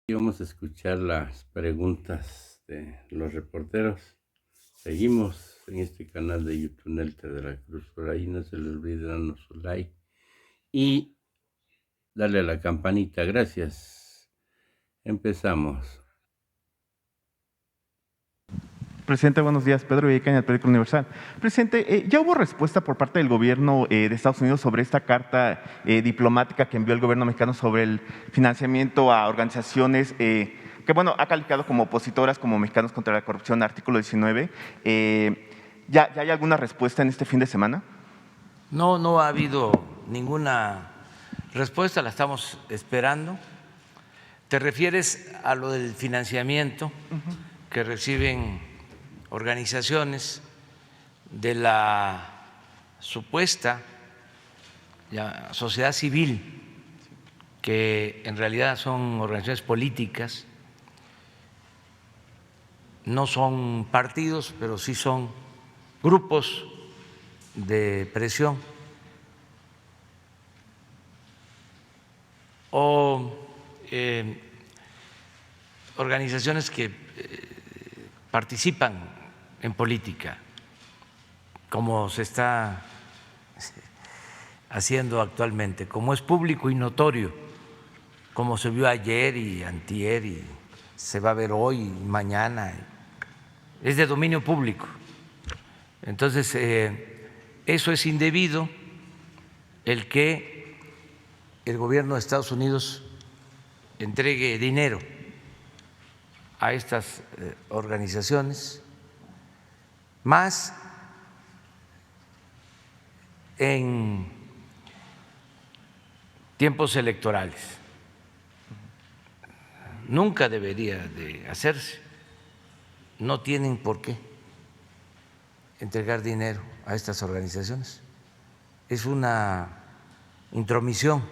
Y vamos a escuchar las preguntas de los reporteros. Seguimos en este canal de YouTube Nelta de la Cruz. Por ahí no se les olvide darnos su like y darle a la campanita. Gracias. Empezamos. Presidente, buenos días. Pedro Villacaña, del periódico Universal. Presidente, ¿ya hubo respuesta por parte del gobierno de Estados Unidos sobre esta carta diplomática que envió el gobierno mexicano sobre el financiamiento a organizaciones que, bueno, ha calificado como opositoras, como Mexicanos contra la Corrupción, artículo 19? ¿Ya hay alguna respuesta en este fin de semana? No ha habido ninguna respuesta, la estamos esperando. ¿Te refieres a lo del financiamiento que reciben organizaciones de la supuesta sociedad civil, que en realidad son organizaciones políticas, no son partidos, pero sí son grupos de presión o organizaciones que participan en política, como se está haciendo actualmente, como es público y notorio, como se vio ayer y antier y se va a ver hoy y mañana, es de dominio público. Entonces, eso es indebido, el que el gobierno de Estados Unidos entregue dinero a estas organizaciones, más en tiempos electorales. Nunca debería de hacerse, no tienen por qué entregar dinero a estas organizaciones. Es una intromisión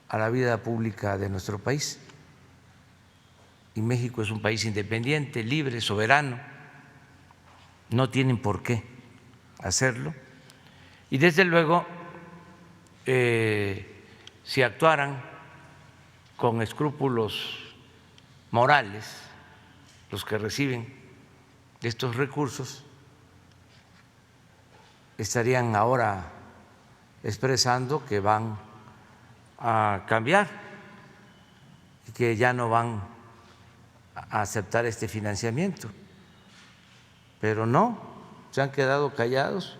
a la vida pública de nuestro país. Y México es un país independiente, libre, soberano, no tienen por qué hacerlo. Y desde luego, si actuaran con escrúpulos morales los que reciben estos recursos, estarían ahora expresando que van a cambiar y que ya no van a aceptar este financiamiento, pero no, se han quedado callados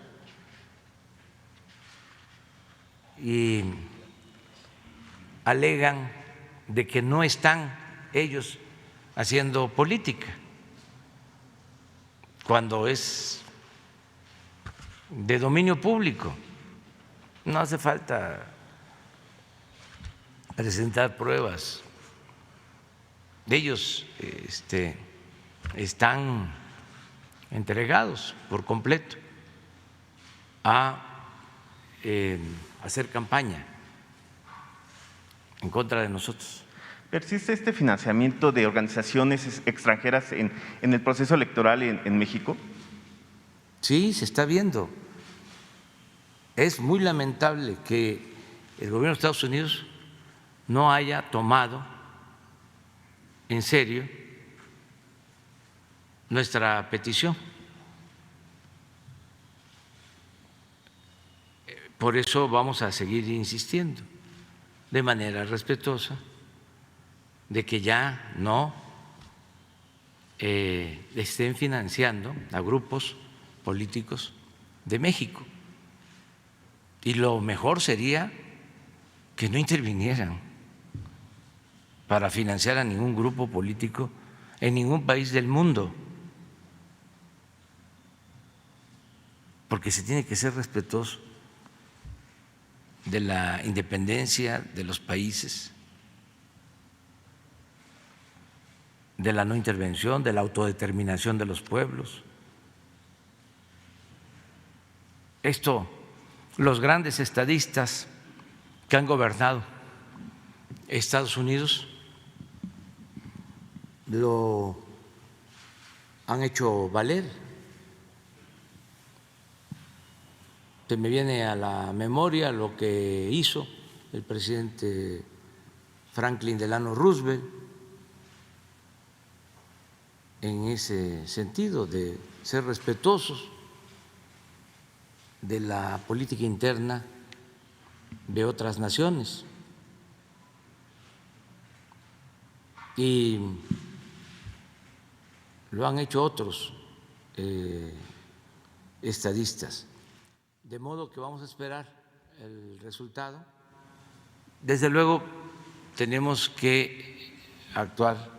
y alegan de que no están ellos haciendo política, cuando es de dominio público. No hace falta presentar pruebas. Ellos están entregados por completo a hacer campaña en contra de nosotros. ¿Persiste este financiamiento de organizaciones extranjeras en el proceso electoral en México? Sí, se está viendo. Es muy lamentable que el gobierno de Estados Unidos no haya tomado en serio nuestra petición. Por eso vamos a seguir insistiendo de manera respetuosa de que ya no estén financiando a grupos políticos de México. Y lo mejor sería que no intervinieran para financiar a ningún grupo político en ningún país del mundo, porque se tiene que ser respetuoso de la independencia de los países, de la no intervención, de la autodeterminación de los pueblos. Esto, los grandes estadistas que han gobernado Estados Unidos lo han hecho valer. Se me viene a la memoria lo que hizo el presidente Franklin Delano Roosevelt en ese sentido, de ser respetuosos de la política interna de otras naciones. Y lo han hecho otros estadistas. De modo que vamos a esperar el resultado. Desde luego tenemos que actuar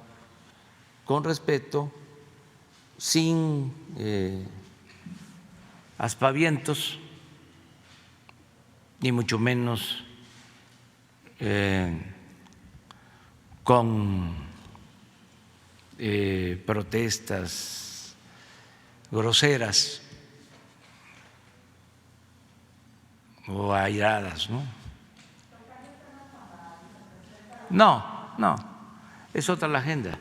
con respeto, sin aspavientos, ni mucho menos con protestas groseras o airadas, ¿no? No, es otra la agenda.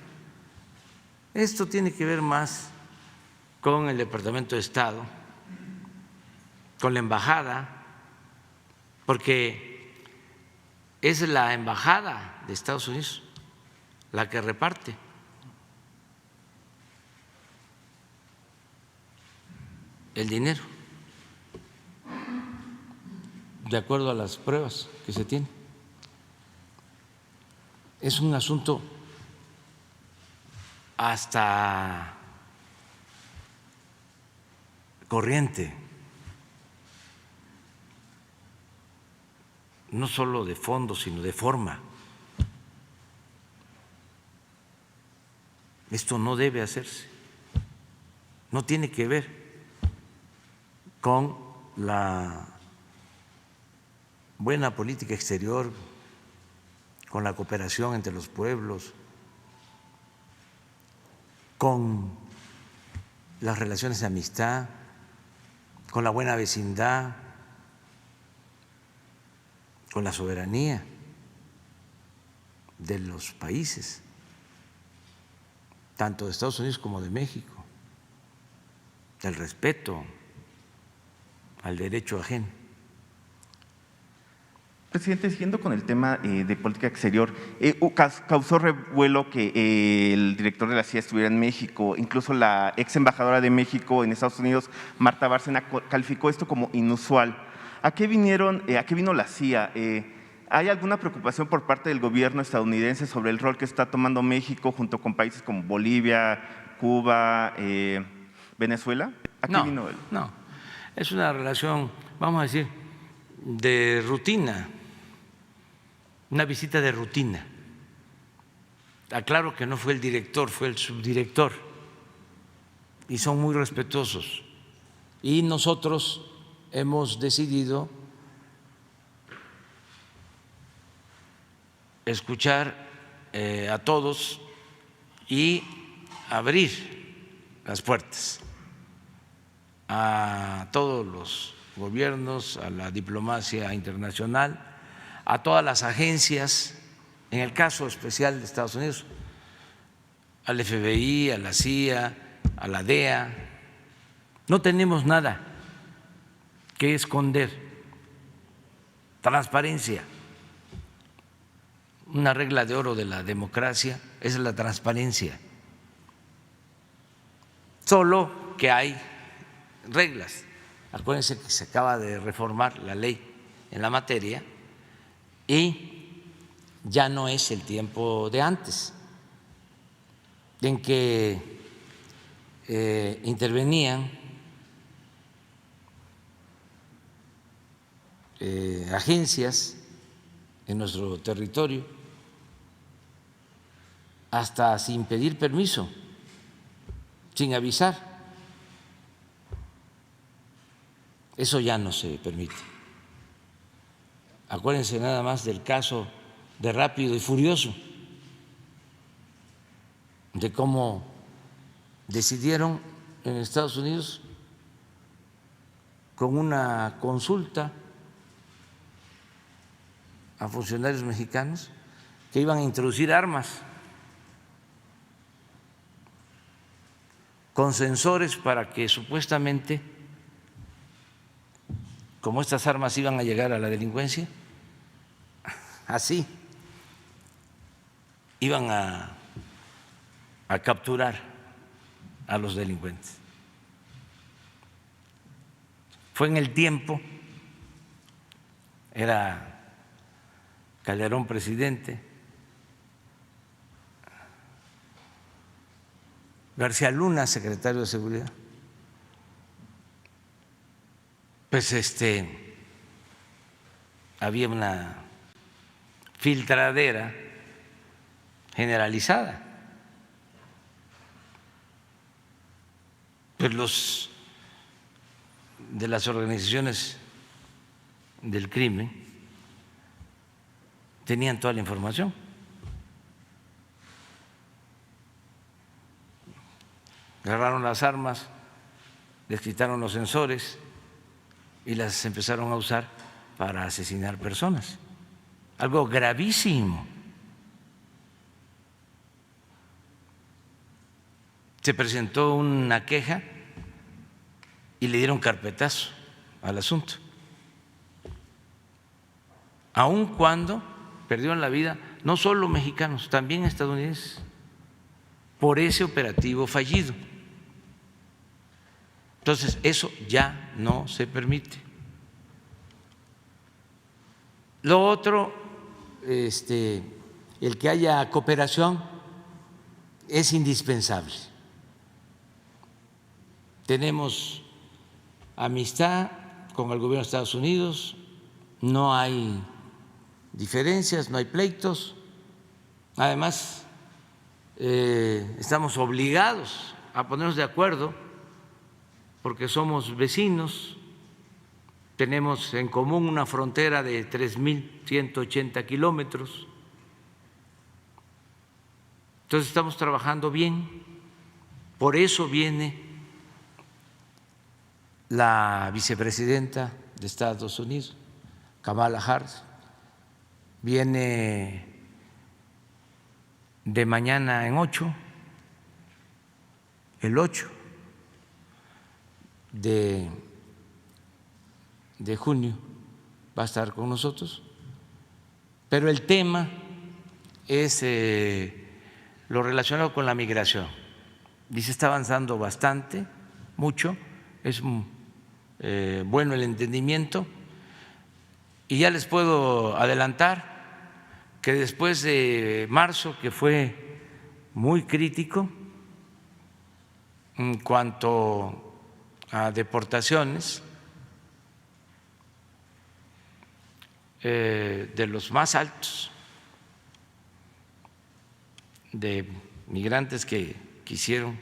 Esto tiene que ver más con el Departamento de Estado, con la embajada, porque es la embajada de Estados Unidos la que reparte. El dinero, de acuerdo a las pruebas que se tienen. Es un asunto hasta corriente, no solo de fondo, sino de forma. Esto no debe hacerse, no tiene que ver con la buena política exterior, con la cooperación entre los pueblos, con las relaciones de amistad, con la buena vecindad, con la soberanía de los países, tanto de Estados Unidos como de México, del respeto al derecho ajeno. Presidente, siguiendo con el tema de política exterior, causó revuelo que el director de la CIA estuviera en México. Incluso la ex embajadora de México en Estados Unidos, Marta Bárcena, calificó esto como inusual. ¿A qué vino la CIA? ¿Hay alguna preocupación por parte del gobierno estadounidense sobre el rol que está tomando México junto con países como Bolivia, Cuba, Venezuela? ¿A qué vino él? No, es una relación, vamos a decir, de rutina, una visita de rutina. Aclaro que no fue el director, fue el subdirector, y son muy respetuosos. Y nosotros hemos decidido escuchar a todos y abrir las puertas a todos los gobiernos, a la diplomacia internacional, a todas las agencias, en el caso especial de Estados Unidos, al FBI, a la CIA, a la DEA. No tenemos nada que esconder. Transparencia. Una regla de oro de la democracia es la transparencia. Solo que hay reglas. Acuérdense que se acaba de reformar la ley en la materia y ya no es el tiempo de antes, en que intervenían agencias en nuestro territorio hasta sin pedir permiso, sin avisar. Eso ya no se permite. Acuérdense nada más del caso de Rápido y Furioso, de cómo decidieron en Estados Unidos con una consulta a funcionarios mexicanos que iban a introducir armas con sensores para que supuestamente, como estas armas iban a llegar a la delincuencia, así iban a capturar a los delincuentes. Fue en el tiempo, era Calderón presidente, García Luna secretario de Seguridad. Pues había una filtradera generalizada. Pues los de las organizaciones del crimen tenían toda la información. Agarraron las armas, les quitaron los sensores y las empezaron a usar para asesinar personas. Algo gravísimo. Se presentó una queja y le dieron carpetazo al asunto, aun cuando perdieron la vida no solo mexicanos, también estadounidenses, por ese operativo fallido. Entonces, eso ya no se permite. Lo otro, el que haya cooperación es indispensable. Tenemos amistad con el gobierno de Estados Unidos, no hay diferencias, no hay pleitos. Además, estamos obligados a ponernos de acuerdo porque somos vecinos, tenemos en común una frontera de 3.180 kilómetros. Entonces estamos trabajando bien, por eso viene la vicepresidenta de Estados Unidos, Kamala Harris, viene de mañana en 8, el 8 de junio va a estar con nosotros, pero el tema es lo relacionado con la migración. Y se está avanzando bastante, mucho, es bueno el entendimiento, y ya les puedo adelantar que después de marzo, que fue muy crítico en cuanto a deportaciones, de los más altos de migrantes que quisieron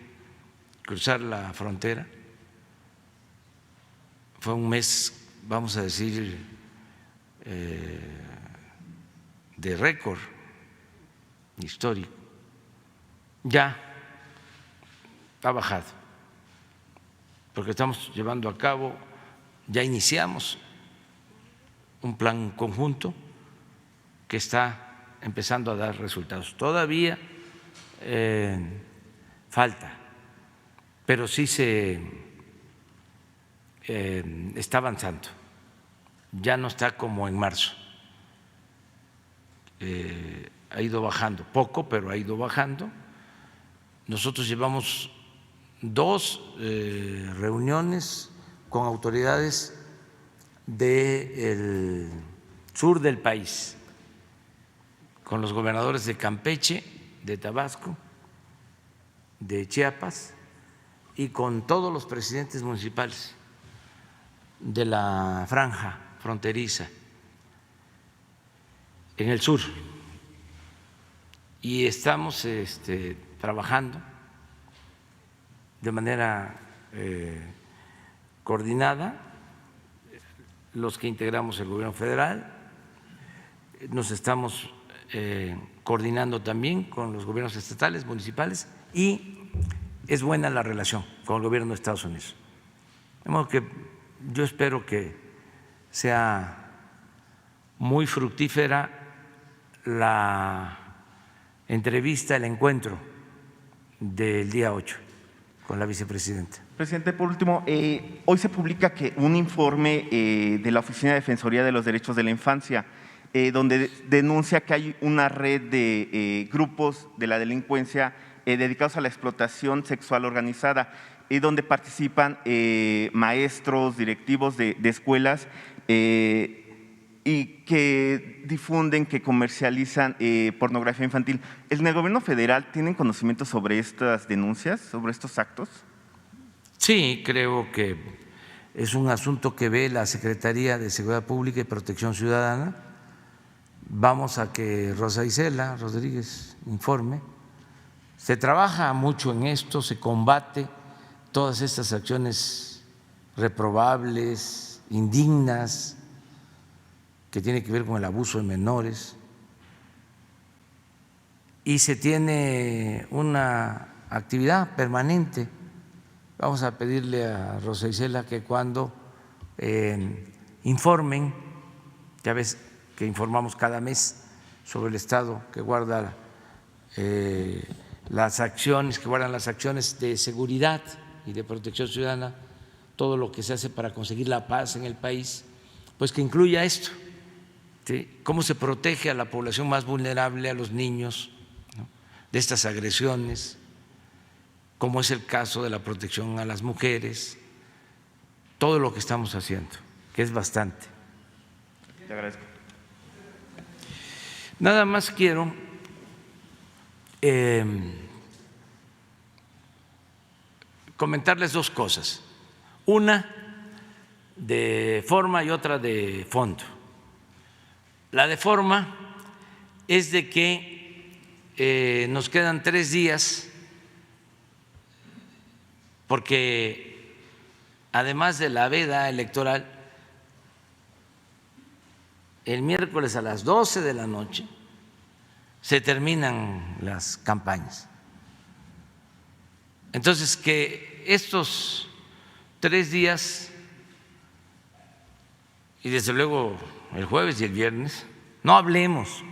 cruzar la frontera, fue un mes, vamos a decir, de récord histórico. Ya ha bajado, porque estamos llevando a cabo, ya iniciamos un plan conjunto que está empezando a dar resultados. Todavía falta, pero sí se está avanzando. Ya no está como en marzo. Ha ido bajando, poco, pero ha ido bajando. Nosotros llevamos 2 reuniones con autoridades del sur del país, con los gobernadores de Campeche, de Tabasco, de Chiapas y con todos los presidentes municipales de la franja fronteriza en el sur. Y estamos trabajando de manera coordinada, los que integramos el gobierno federal, nos estamos coordinando también con los gobiernos estatales, municipales, y es buena la relación con el gobierno de Estados Unidos. De modo que yo espero que sea muy fructífera la entrevista, el encuentro del día 8 con la vicepresidenta. Presidente, por último, hoy se publica que un informe de la Oficina de Defensoría de los Derechos de la Infancia, donde denuncia que hay una red de grupos de la delincuencia dedicados a la explotación sexual organizada, donde participan maestros, directivos de escuelas y que difunden, que comercializan pornografía infantil. ¿En el gobierno federal tienen conocimiento sobre estas denuncias, sobre estos actos? Sí, creo que es un asunto que ve la Secretaría de Seguridad Pública y Protección Ciudadana. Vamos a que Rosa Isela Rodríguez informe. Se trabaja mucho en esto, se combate todas estas acciones reprobables, indignas, que tienen que ver con el abuso de menores, y se tiene una actividad permanente. Vamos a pedirle a Rosa Isela que cuando informen, ya ves que informamos cada mes sobre el estado que guarda las acciones, que guardan las acciones de seguridad y de protección ciudadana, todo lo que se hace para conseguir la paz en el país, pues que incluya esto, ¿sí? Cómo se protege a la población más vulnerable, a los niños, ¿no?, de estas agresiones, como es el caso de la protección a las mujeres, todo lo que estamos haciendo, que es bastante. Te agradezco. Nada más quiero comentarles dos cosas, una de forma y otra de fondo. La de forma es de que nos quedan 3 días, porque además de la veda electoral, el miércoles a las 12 de la noche se terminan las campañas. Entonces, que estos 3 días, y desde luego el jueves y el viernes, no hablemos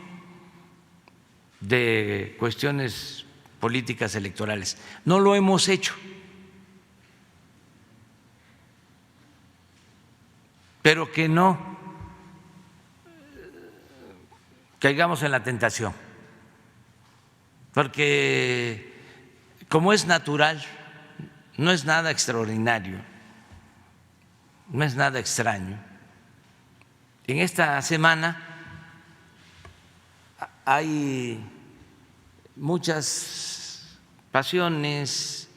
de cuestiones políticas electorales. No lo hemos hecho. Pero que no caigamos en la tentación, porque como es natural, no es nada extraordinario, no es nada extraño. En esta semana hay muchas pasiones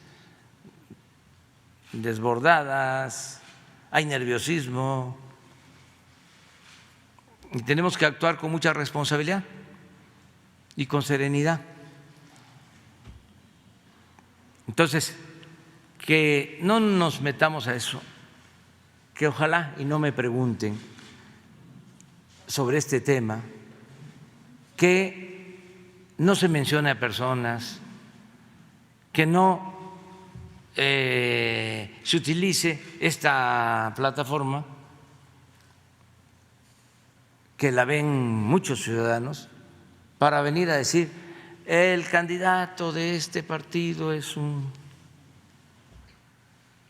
desbordadas, hay nerviosismo y tenemos que actuar con mucha responsabilidad y con serenidad. Entonces, que no nos metamos a eso, que ojalá y no me pregunten sobre este tema, que no se mencione a personas, que no se utilice esta plataforma, que la ven muchos ciudadanos, para venir a decir el candidato de este partido es un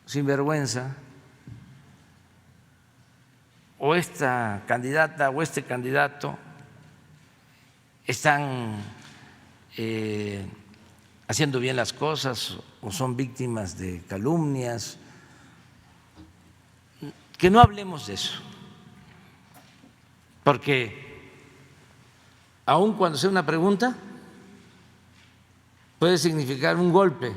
sinvergüenza, o esta candidata o este candidato están haciendo bien las cosas o son víctimas de calumnias. Que no hablemos de eso, porque aun cuando sea una pregunta puede significar un golpe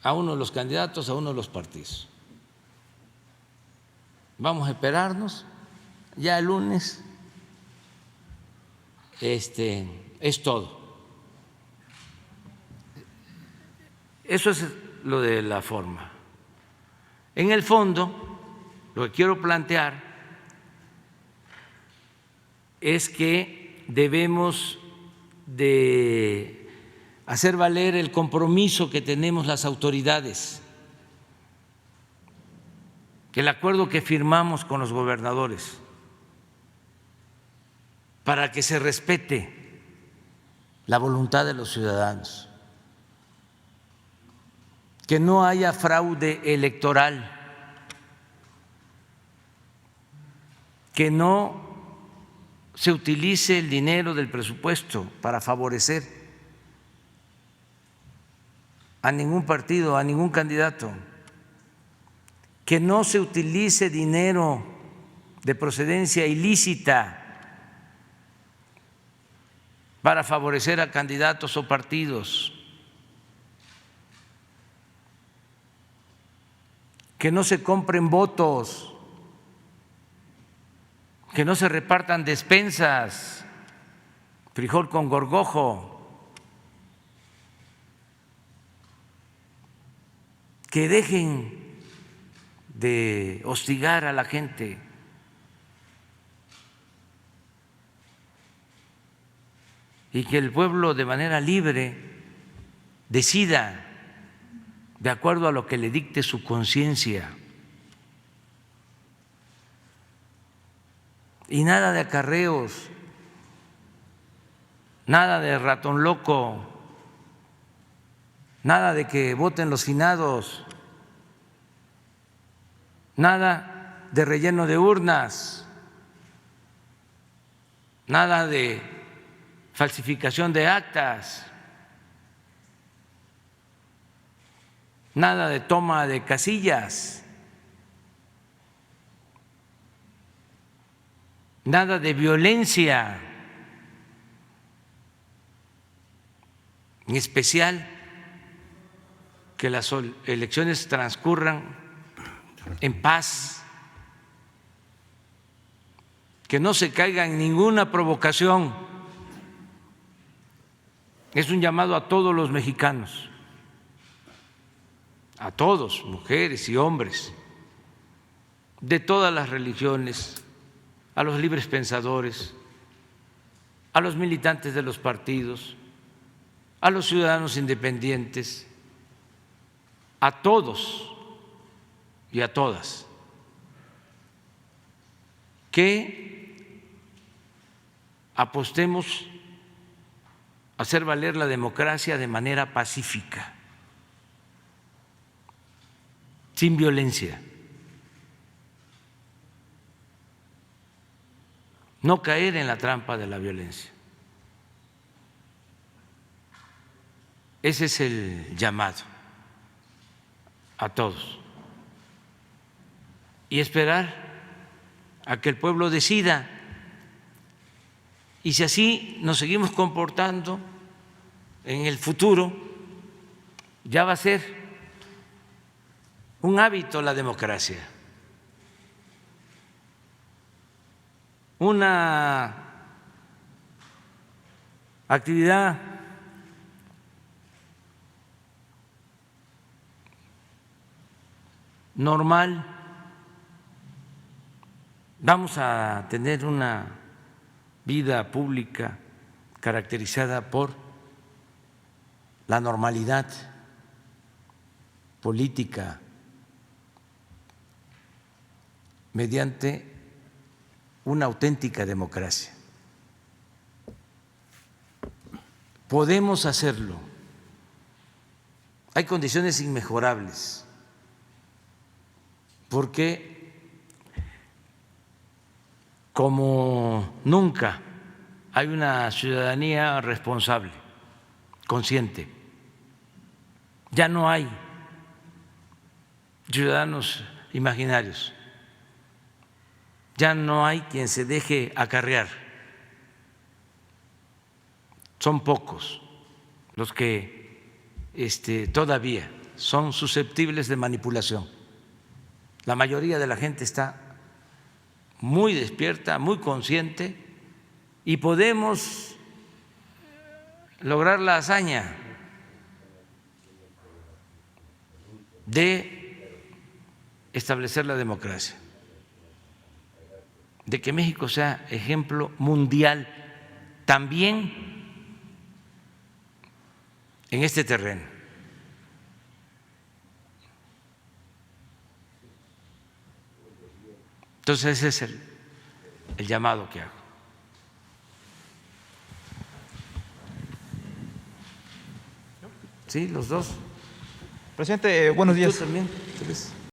a uno de los candidatos, a uno de los partidos. Vamos a esperarnos, ya el lunes es todo. Eso es lo de la forma. En el fondo, lo que quiero plantear es que debemos de hacer valer el compromiso que tenemos las autoridades, el acuerdo que firmamos con los gobernadores, para que se respete la voluntad de los ciudadanos, que no haya fraude electoral, que no se utilice el dinero del presupuesto para favorecer a ningún partido, a ningún candidato, que no se utilice dinero de procedencia ilícita para favorecer a candidatos o partidos, que no se compren votos, que no se repartan despensas, frijol con gorgojo, que dejen de hostigar a la gente, y que el pueblo de manera libre decida de acuerdo a lo que le dicte su conciencia. Y nada de acarreos, nada de ratón loco, nada de que voten los finados, nada de relleno de urnas, nada de falsificación de actas, nada de toma de casillas, nada de violencia, en especial que las elecciones transcurran en paz, que no se caiga en ninguna provocación. Es un llamado a todos los mexicanos, a todos, mujeres y hombres, de todas las religiones, a los libres pensadores, a los militantes de los partidos, a los ciudadanos independientes, a todos y a todas, que apostemos a hacer valer la democracia de manera pacífica, sin violencia, no caer en la trampa de la violencia. Ese es el llamado a todos, y esperar a que el pueblo decida. Y si así nos seguimos comportando en el futuro, ya va a ser un hábito la democracia, una actividad normal. Vamos a tener una vida pública caracterizada por la normalidad política mediante una auténtica democracia. Podemos hacerlo. Hay condiciones inmejorables, porque como nunca hay una ciudadanía responsable, consciente. Ya no hay ciudadanos imaginarios, ya no hay quien se deje acarrear. Son pocos los que todavía son susceptibles de manipulación. La mayoría de la gente está muy despierta, muy consciente, y podemos lograr la hazaña de establecer la democracia, de que México sea ejemplo mundial también en este terreno. Entonces ese es el llamado que hago. Sí, los dos. Presidente, buenos días. ¿Tú también? ¿Quieres?